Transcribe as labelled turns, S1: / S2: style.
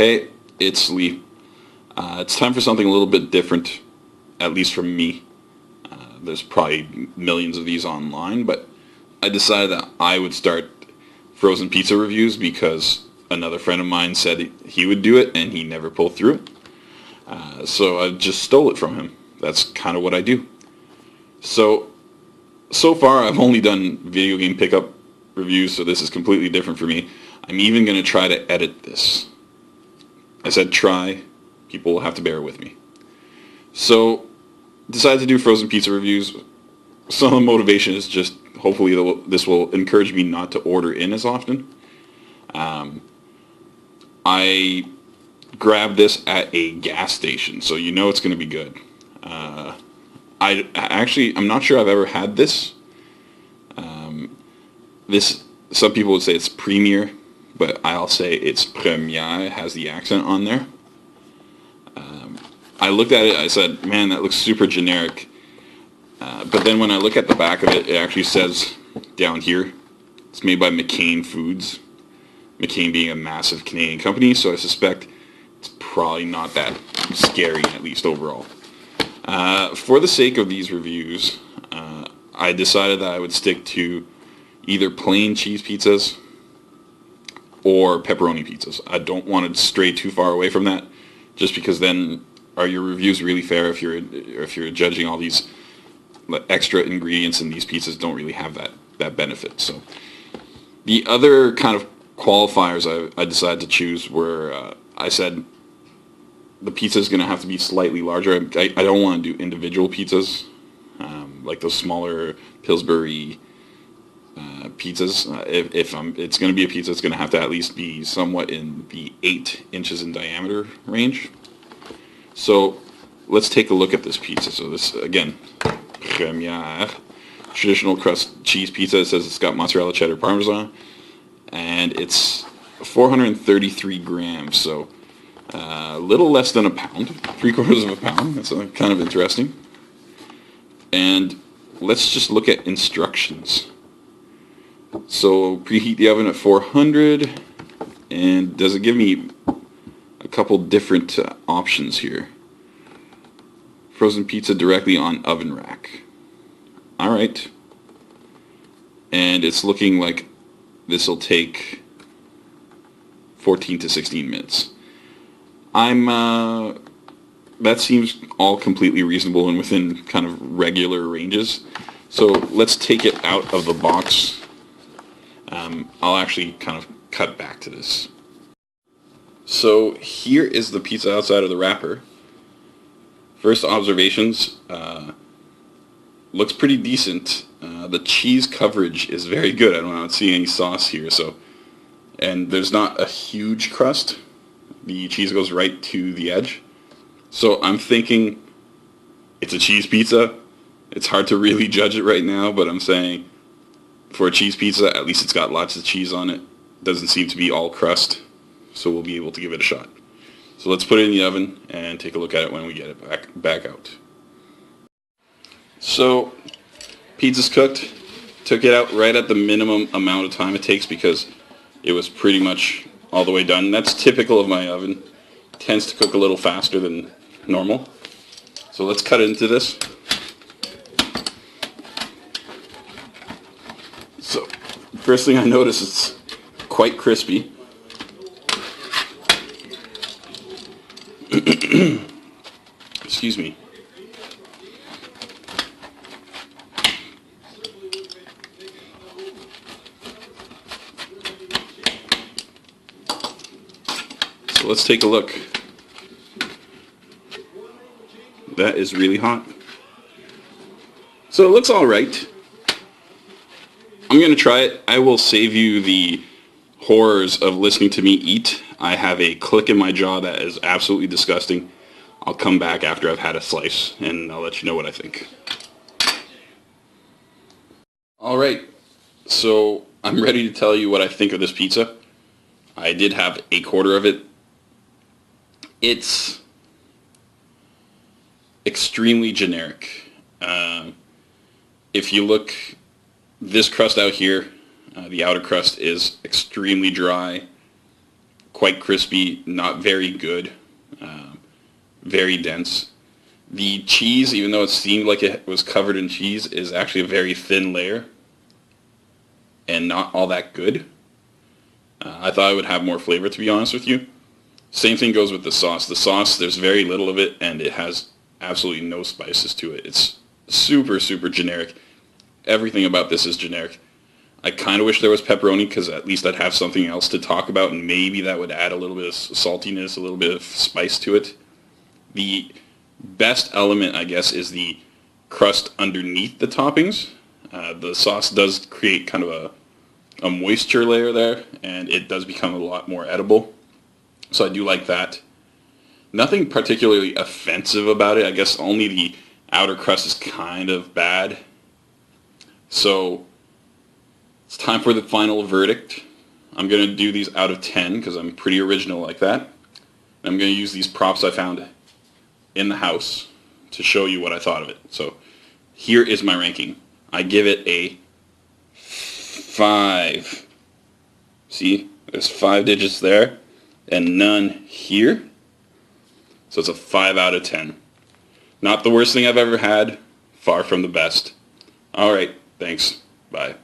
S1: Hey, it's Lee. It's time for something a little bit different, at least from me. There's probably millions of these online, but I decided that I would start frozen pizza reviews because another friend of mine said he would do it and he never pulled through. So I just stole it from him. That's kind of what I do. So far I've only done video game pickup reviews, so this is completely different for me. I'm even going to try to edit this. I said try. People will have to bear with me. So, decided to do frozen pizza reviews. Some of the motivation is just, hopefully this will encourage me not to order in as often. I grabbed this at a gas station, so you know it's going to be good. I'm not sure I've ever had this. Some people would say it's premier, but I'll say it's première. It has the accent on there. I looked at it, I said, man, that looks super generic. But then when I look at the back of it, it actually says down here, it's made by McCain Foods. McCain being a massive Canadian company, so I suspect it's probably not that scary, at least overall. For the sake of these reviews, I decided that I would stick to either plain cheese pizzas or pepperoni pizzas. I don't want to stray too far away from that, just because then are your reviews really fair if you're judging all these extra ingredients, and these pizzas don't really have that benefit. So the other kind of qualifiers I decided to choose were, I said the pizza is going to have to be slightly larger. I don't want to do individual pizzas, like those smaller Pillsbury pizzas. If it's going to be a pizza, it's going to have to at least be somewhat in the 8 inches in diameter range. So let's take a look at this pizza. So this, again, première, traditional crust cheese pizza. It says it's got mozzarella, cheddar, parmesan, and it's 433 grams, so a little less than a pound, 3/4 of a pound. That's kind of interesting. And let's just look at instructions. So preheat the oven at 400, and does it give me a couple different options here? Frozen pizza directly on oven rack. All right. And it's looking like this will take 14 to 16 minutes. That seems all completely reasonable and within kind of regular ranges. So let's take it out of the box. I'll actually kind of cut back to this. So here is the pizza outside of the wrapper. First observations, looks pretty decent. The cheese coverage is very good. I don't see any sauce here, and there's not a huge crust. The cheese goes right to the edge. So I'm thinking it's a cheese pizza. It's hard to really judge it right now, but I'm saying for a cheese pizza, at least it's got lots of cheese on it. Doesn't seem to be all crust, so we'll be able to give it a shot. So let's put it in the oven and take a look at it when we get it back out. So pizza's cooked. Took it out right at the minimum amount of time it takes because it was pretty much all the way done. That's typical of my oven. It tends to cook a little faster than normal. So let's cut into this. So first thing I notice is it's quite crispy. Excuse me. So let's take a look. That is really hot. So it looks all right. I'm going to try it. I will save you the horrors of listening to me eat. I have a click in my jaw that is absolutely disgusting. I'll come back after I've had a slice and I'll let you know what I think. Alright, so I'm ready to tell you what I think of this pizza. I did have a quarter of it. It's extremely generic. If you look, this crust out here, the outer crust is extremely dry, quite crispy, not very good, very dense. The cheese, even though it seemed like it was covered in cheese, is actually a very thin layer and not all that good. I thought it would have more flavor, to be honest with you. Same thing goes with the sauce. The sauce, there's very little of it, and it has absolutely no spices to it. It's super, super generic. Everything about this is generic. I kind of wish there was pepperoni, because at least I'd have something else to talk about, and maybe that would add a little bit of saltiness, a little bit of spice to it. The best element, I guess, is the crust underneath the toppings. The sauce does create kind of a moisture layer there, and it does become a lot more edible. So I do like that. Nothing particularly offensive about it. I guess only the outer crust is kind of bad. So it's time for the final verdict. I'm going to do these out of 10 because I'm pretty original like that. I'm going to use these props I found in the house to show you what I thought of it. So here is my ranking. I give it a 5. See, there's 5 digits there and none here. So it's a 5 out of 10. Not the worst thing I've ever had, far from the best. Alright, thanks. Bye.